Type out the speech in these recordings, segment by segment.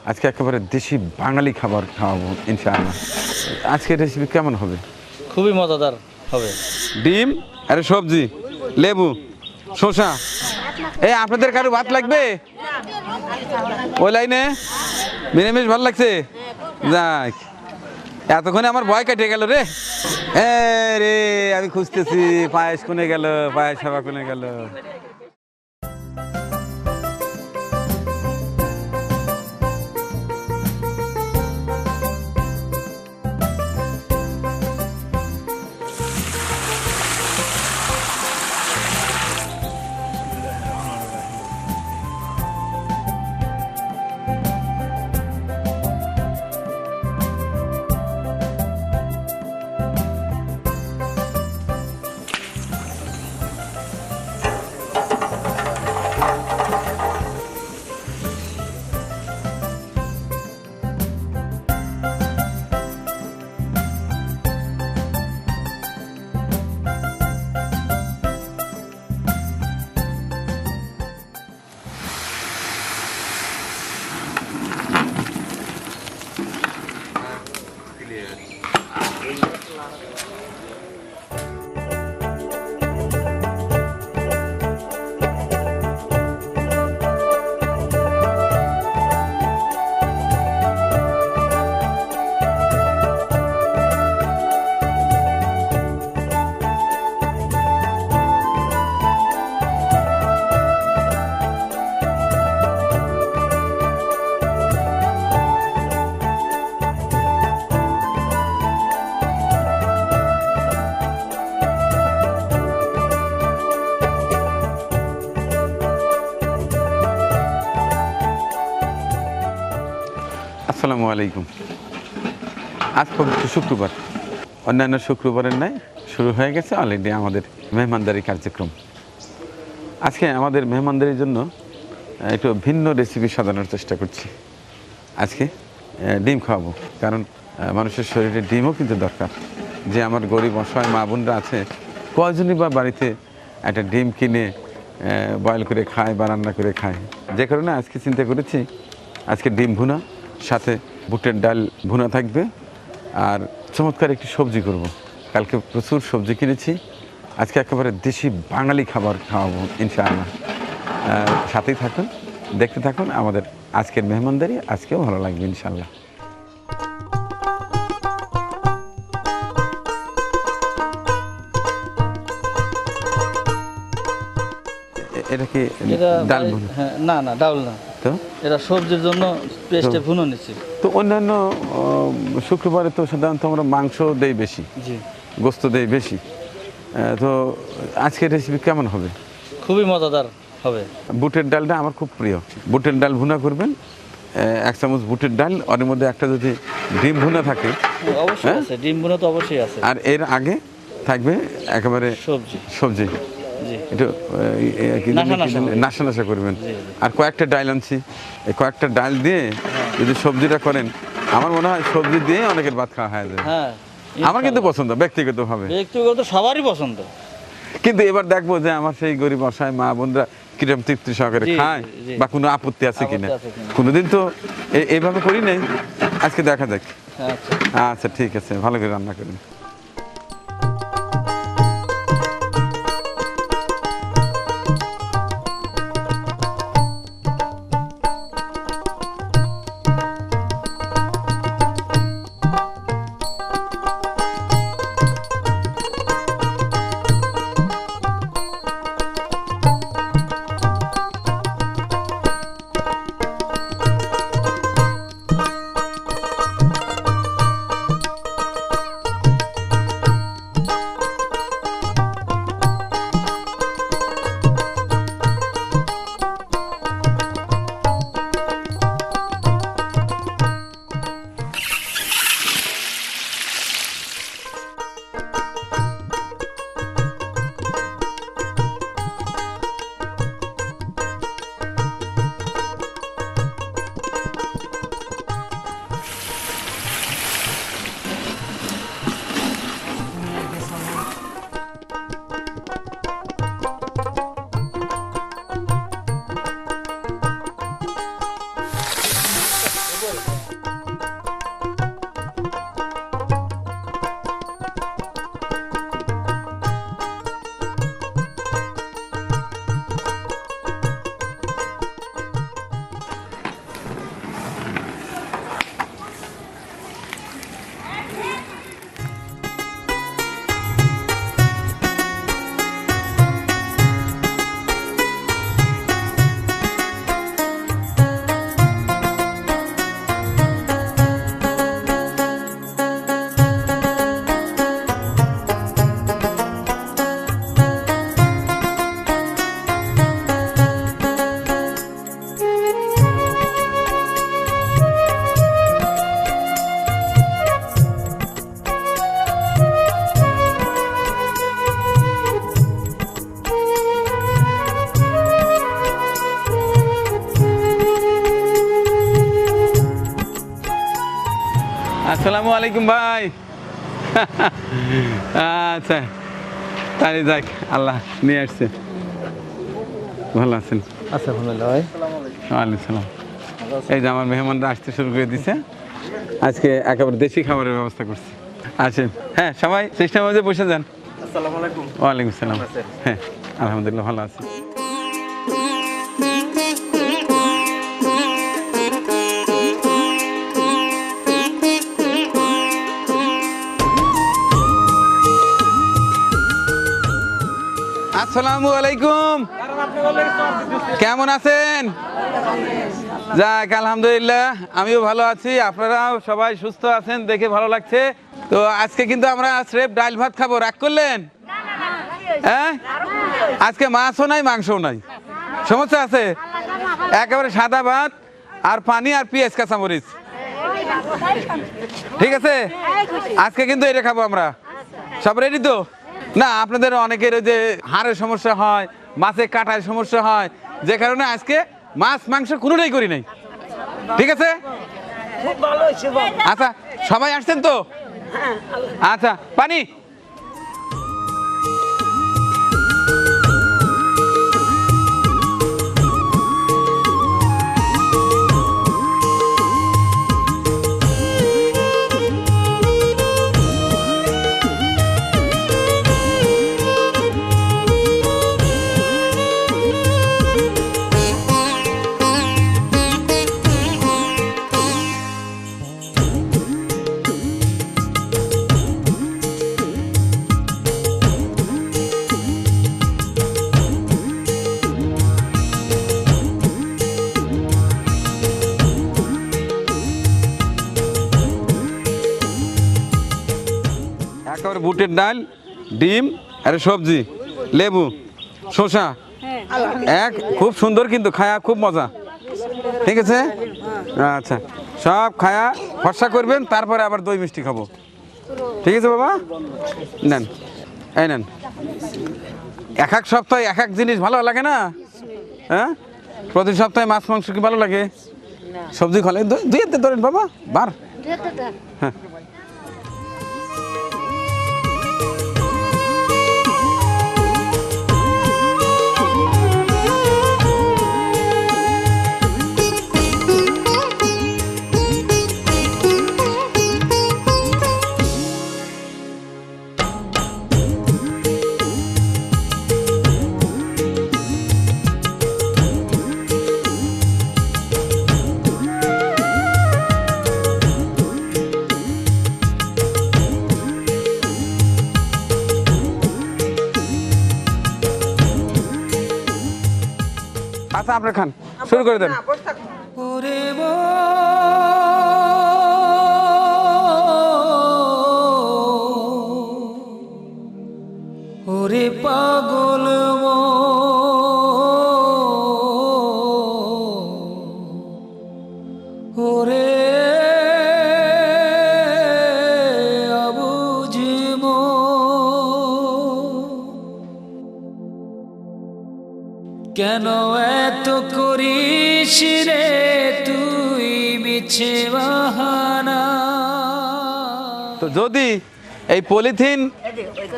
আজকে একেবারে দেশি বাঙালি খাবার খাওয়াবো ইনশাআল্লাহ। আজকের রেসিপি কেমন হবে? খুবই মজাদার হবে। ডিম আর সবজি, লেবু, শসা। এই আপনাদের কারো ভাত লাগবে ওই লাইনে? নিরামিষ ভালো লাগছে? যাক, এতক্ষণে আমার ভয় কেটে গেল রে। রে আমি খুঁজতেছি পায়েস কোনে গেল, পায়েস খাওয়া কোনে গেল। আসসালামু আলাইকুম। আজ পবিত্র শুক্রবার, অন্যান্য শুক্রবারের ন্যায় শুরু হয়ে গেছে অলরেডি আমাদের মেহমানদারি কার্যক্রম। আজকে আমাদের মেহমানদারির জন্য একটু ভিন্ন রেসিপি সাজানোর চেষ্টা করছি। আজকে ডিম খাওয়াবো, কারণ মানুষের শরীরে ডিমও কিন্তু দরকার। যে আমার গরিব অসহায় মা বোনরা আছে, কয়জনই বা বাড়িতে একটা ডিম কিনে বয়েল করে খায় বা রান্না করে খায়। যে কারণে আজকে চিন্তা করেছি আজকে ডিম ভুনা, সাথে বুটের ডাল ভুনা থাকবে, আর চমৎকার একটি সবজি করব। কালকে প্রচুর সবজি কিনেছি, আজকে একেবারে দেশি বাঙালি খাবার খাওয়াবো ইনশাআল্লাহ। সাথেই থাকুন, দেখতে থাকুন আমাদের আজকের মেহমানদারি। আজকেও ভালো লাগবে ইনশাআল্লাহ। এটা কি ডাল ভুনা? হ্যাঁ, না না ডাউল না, তো এটা সবজির জন্য পেস্টে ভুনো নিচ্ছি। তো অন্যান্য শুক্রবারে তো সাধারণত আমরা মাংস দেই বেশি, জি, গোস্ত দেই বেশি। তো আজকের রেসিপি কেমন হবে? খুবই মজাদার হবে। বুটের ডালটা আমার খুব প্রিয়। বুটের ডাল ভুনা করবেন, 1 চামচ বুটের ডাল, ওর মধ্যে একটা যদি ডিম ভুনা থাকে, অবশ্যই হ্যাঁ? আছে, ডিম ভুনো তো অবশ্যই আছে। আর এর আগে থাকবে একেবারে সবজি, সবজি, জি, একটু নাশা নাশা নাশা করবেন। জি, জি। আর কয়েকটা ডাল আনছি, এই কয়েকটা ডাল দিয়ে যদি সবজিটা করেন, আমার মনে হয় সবজি দিয়ে অনেকের ভাত খাওয়া হয়ে যাবে। হ্যাঁ, আমার কিন্তু পছন্দ ব্যক্তিগতভাবে, ব্যক্তিগত সবারই পছন্দ। কিন্তু এবার দেখবো যে আমার সেই গরিব অসহায় মা বোনরা কিরম তৃপ্তি সহকারে জি, খায়, জি। বা কোনো আপত্তি আছে কিনা। আপত্তি আছে কিনা। কোনোদিন তো এইভাবে করি নাই, আজকে দেখা যাক। আচ্ছা, আচ্ছা ঠিক আছে, ভালো করে রান্না করুন। আসসালামু আলাইকুম ভাই। আচ্ছা তাই যাক, আল্লাহ নিয়ে আসছে। ভালো আছেন? আচ্ছা আলহামদুলিল্লাহ ভাই। ওয়ালাইকুম সালাম। এই যে আমার মেহমানরা আসতে শুরু করে দিছে, আজকে একেবারে দেশি খাবারের ব্যবস্থা করছি। আছেন? হ্যাঁ, সবাই চেষ্টা মধ্যে বসে যান। আসসালামু আলাইকুম। ওয়ালাইকুম সালাম। হ্যাঁ আলহামদুলিল্লাহ ভালো আছি। আসসালামু আলাইকুম, কেমন আছেন? যাক আলহামদুলিল্লাহ, আমিও ভালো আছি, আপনারাও সবাই সুস্থ আছেন দেখে ভালো লাগছে। তো আজকে কিন্তু আমরা স্রেফ ডাল ভাত খাবো, রাগ করলেন? হ্যাঁ, আজকে মাছও নাই মাংসও নাই, সমস্যা আছে? একেবারে সাদা ভাত আর পানি আর পেঁয়াজ কাঁচামরিচ, ঠিক আছে? আজকে কিন্তু এটা খাবো আমরা। সব রেডি তো? না, আপনাদের অনেকের ওই যে হাড়ের সমস্যা হয়, মাছে কাটার সমস্যা হয়, যে কারণে আজকে মাছ মাংস কোনোটাই করি নাই, ঠিক আছে? আচ্ছা সবাই আসছেন তো? আচ্ছা পানি। একেবারে বুটের ডাল, ডিম আর সবজি, লেবু, শসা, এক খুব সুন্দর, কিন্তু খায়া খুব মজা, ঠিক আছে? আচ্ছা সব খায়া ফর্সা করবেন, তারপরে আবার দই মিষ্টি খাবো, ঠিক আছে বাবা? নেন, এই নেন। এক এক সপ্তাহে এক এক জিনিস ভালো লাগে না? হ্যাঁ, প্রতি সপ্তাহে মাছ মাংস কি ভালো লাগে? সবজি খালে দুইতে ধরেন বাবা, বার। হ্যাঁ আচ্ছা, আপনার খান, শুরু করে দেন। ওরে পাগল ওরে অবুঝ কেন এত করিস রে তুই মিছে বাহানা? তো যদি এই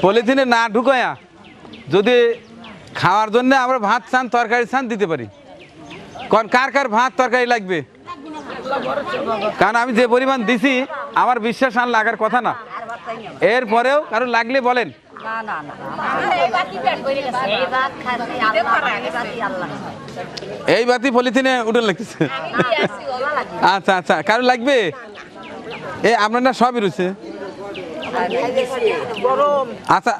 পলিথিনে না ঢুকায়া যদি খাওয়ার জন্য আমরা ভাত চান তরকারি চান দিতে পারি, কারণ কার কার ভাত তরকারি লাগবে? কারণ আমি যে পরিমাণ দিছি আমার বিশ্বাস আর লাগার কথা না, এরপরেও কারণ লাগলে বলেন। এই বাতি পলিথিনে উঠে লাগতেছে। আচ্ছা আচ্ছা, কারো লাগবে? এ আপনার না সবই রয়েছে। আচ্ছা,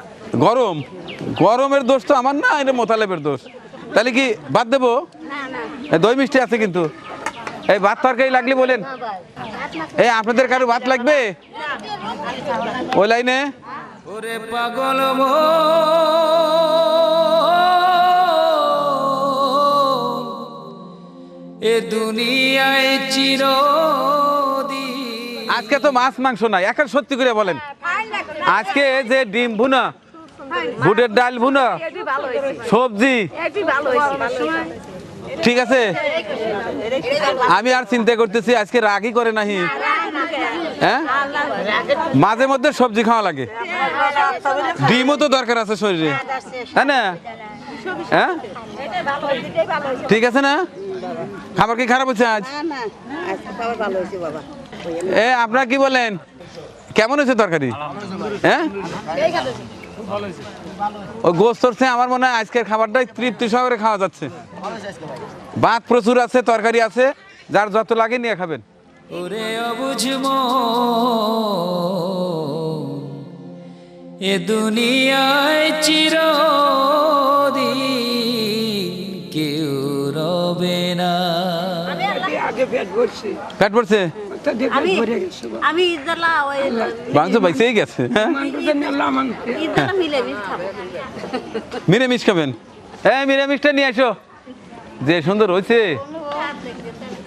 গরমের দোষ তো আমার না, এটা মোতালেবের দোষ। তাহলে কি বাদ দেবো? দই মিষ্টি আছে কিন্তু। এই ভাত তরকারি লাগলে বলেন। এই আপনাদের কারো ভাত লাগবে ওই লাইনে? ওরে পাগল এ দুনিয়ায় চিরদিন। আজকে তো মাছ মাংস নাই, এখন সত্যি করে বলেন। আজকে যে ডিম ভুনা, বুটের ডাল ভুনা, সবজি, ঠিক আছে? আমি আর চিন্তা করতেছি আজকে রাগই করে নাহি। হ্যাঁ মাঝে মধ্যে সবজি খাওয়া লাগে, ডিমও তো দরকার আছে শরীরে, তাই না? হ্যাঁ ঠিক আছে না? খাবার কি খারাপ হচ্ছে আজ? আপনারা কি বলেন, কেমন হয়েছে তরকারি? হ্যাঁ ওই গোস্ত আমার মনে হয় আজকের খাবারটাই তৃপ্তি সহকারে খাওয়া যাচ্ছে। ভাত প্রচুর আছে, তরকারি আছে, যার যত লাগে নিয়ে খাবেন। ওরে অবুঝম এ দুনিয়ায় চিরদিন কেউ রবে না। পেট পড়ছে, আমি ইদালা ওই মাংস পাইছেই গেছে। হ্যাঁ ইদালা মিলেমিশ খাবো। মিরামিষ খাবেন? হ্যাঁ মিরামিষটা নিয়ে আসো, যে সুন্দর হয়েছে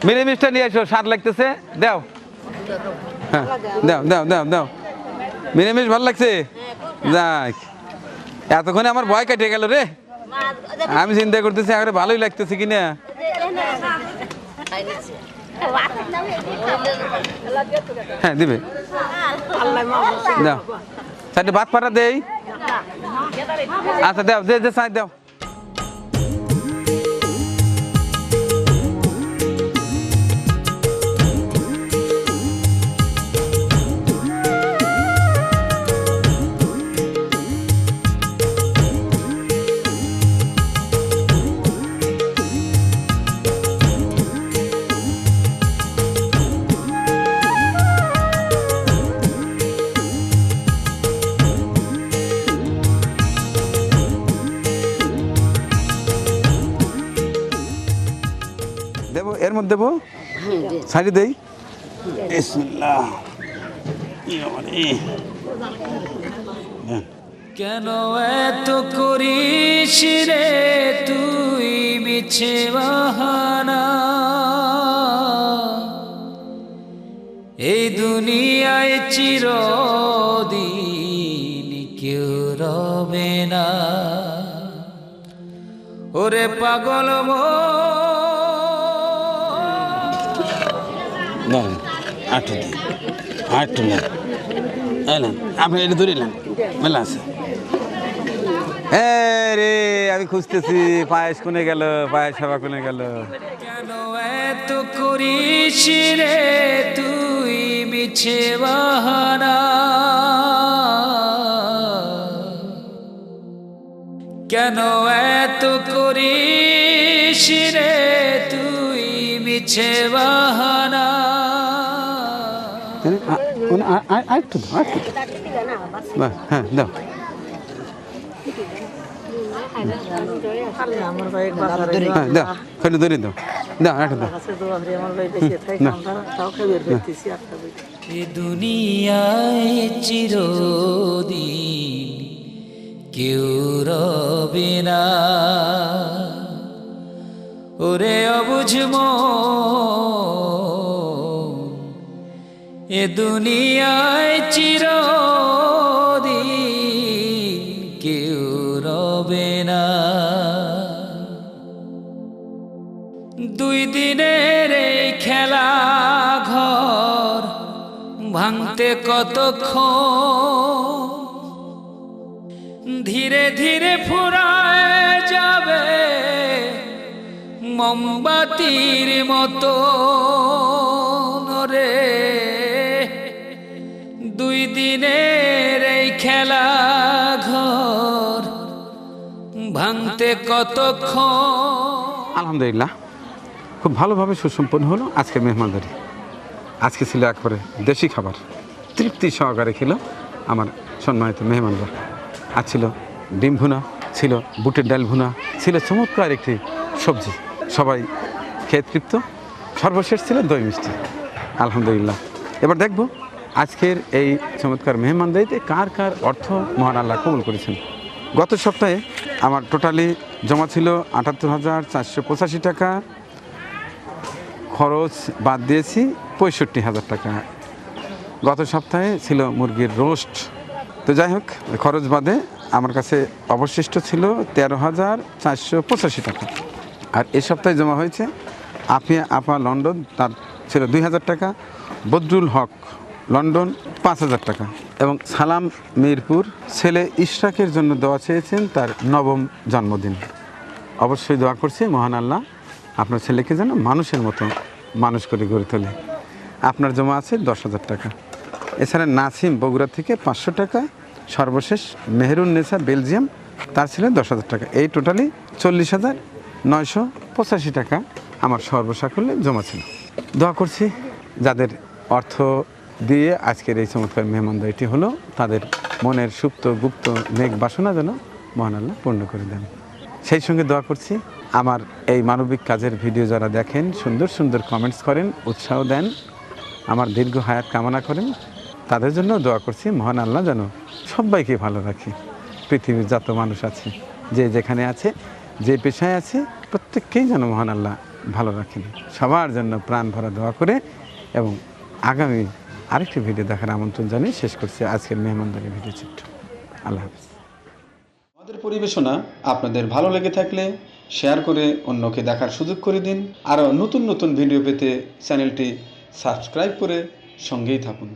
মিরামিষটা নিয়ে আসো, স্বাদ লাগতেছে। দাও হ্যাঁ দাও দাও দাও দাও, মিরামিষ ভালো লাগছে। যাক এতক্ষণে আমার ভয় কেটে গেল রে, আমি চিন্তা করতেছি আরে ভালোই লাগতেছে কিনা। হ্যাঁ দিবে, দাও চারটে ভাত পাঠা দেই। আচ্ছা দাও, যে যে চাই দাও। দেবো এর মধ্যে দেবো, সাইডে দেই। বিসমিল্লাহ। কেন এত করিস রে তুই মিছে বাহানা, এই দুনিয়ায় চিরদিন কেউ রবে না। ওরে পাগল আটটু দিন, আটটু নেন, এলেন আপনি এটা ধরিলেন, মেলা আছে। হ্যাঁ রে আমি খুঁজতেছি পায়েস কোনে গেল, পায়েস খাওয়া কোনে গেল। কেন এত করিস রে তুই মিছে বাহানা, কেন এত করিস রে তুই মিছে বাহানা। আরেকটু দাও, আরেকটু দাও। হ্যাঁ দাও। হ্যাঁ দাও, খালি ধরে দাও, দাও একটা দাও। এ দুনিয়ায় চিরদিন কেউ রবে না। ওরে অবুঝম এ দুনিয়ায় চিরদিন কেউ রবে না। দুই দিনের এই খেলা ঘর ভাঙতে কতক্ষণ, ধীরে ধীরে ফুরায় যাবে মোমবাতির মতো রে। দুই দিনের এই খেলা ঘর ভাঙতে কতক্ষণ। আলহামদুলিল্লাহ খুব ভালোভাবে সুসম্পন্ন হলো আজকে মেহমানদারি। আজকে ছিল একবারে দেশি খাবার, তৃপ্তি সহকারে খেলো আমার সম্মানিত মেহমানরা। আজ ছিল ডিম ভুনা, ছিল বুটের ডাল ভুনা, ছিল চমৎকার একটি সবজি, সবাই খেয়ে তৃপ্ত। সর্বশেষ ছিল দই মিষ্টি। আলহামদুলিল্লাহ এবার দেখব আজকের এই চমৎকার মেহমানদারিতে কার কার অর্থ মহান আল্লাহ কবুল করেছেন। গত সপ্তাহে আমার টোটালি জমা ছিল ৭৮,৪৮৫ টাকা, খরচ বাদ দিয়েছি ৬৫,০০০ টাকা। গত সপ্তাহে ছিল মুরগির রোস্ট। তো যাই হোক খরচ বাদে আমার কাছে অবশিষ্ট ছিল ১৩,৪৮৫ টাকা। আর এ সপ্তাহে জমা হয়েছে আপিয়া আপা লন্ডন, তার ছিল ২,০০০ টাকা। বদরুল হক লন্ডন 5,000 টাকা। এবং সালাম মিরপুর ছেলে ইশরাকের জন্য দোয়া চেয়েছেন, তার 9ম জন্মদিন। অবশ্যই দোয়া করছি মহান আল্লাহ আপনার ছেলেকে যেন মানুষের মতো মানুষ করে গড়ে তোলে। আপনার জমা আছে 10,000 টাকা। এছাড়া নাসিম বগুড়া থেকে 500 টাকা। সর্বশেষ মেহরুন নেসা বেলজিয়াম, তার ছিলেন 10,000 টাকা। এই টোটালি 40,985 টাকা আমার সর্বসাকল্যে জমা ছিল। দোয়া করছি যাদের অর্থ দিয়ে আজকের এই চমৎকার মেহমানদারিটি হলো, তাদের মনের সুপ্ত গুপ্ত মেঘ বাসনা যেন মহান আল্লাহ পূর্ণ করে দেন। সেই সঙ্গে দোয়া করছি আমার এই মানবিক কাজের ভিডিও যারা দেখেন, সুন্দর সুন্দর কমেন্টস করেন, উৎসাহ দেন, আমার দীর্ঘ হায়াত কামনা করেন, তাদের জন্য দোয়া করছি মহান আল্লাহ যেন সবাইকে ভালো রাখে। পৃথিবীর যত মানুষ আছে, যে যেখানে আছে, যে পেশায় আছে, প্রত্যেককেই যেন মহান আল্লাহ ভালো রাখেন। সবার জন্য প্রাণ ভরা দোয়া করে এবং আগামী আরেকটি ভিডিও দেখার আমন্ত্রণ জানিয়ে শেষ করছি আজকের মেহমানদারি ভিডিও চিত্র। আল্লাহ হাফেজ। আমাদের পরিবেশনা আপনাদের ভালো লেগে থাকলে শেয়ার করে অন্যকে দেখার সুযোগ করে দিন। আরও নতুন নতুন ভিডিও পেতে চ্যানেলটি সাবস্ক্রাইব করে সঙ্গেই থাকুন।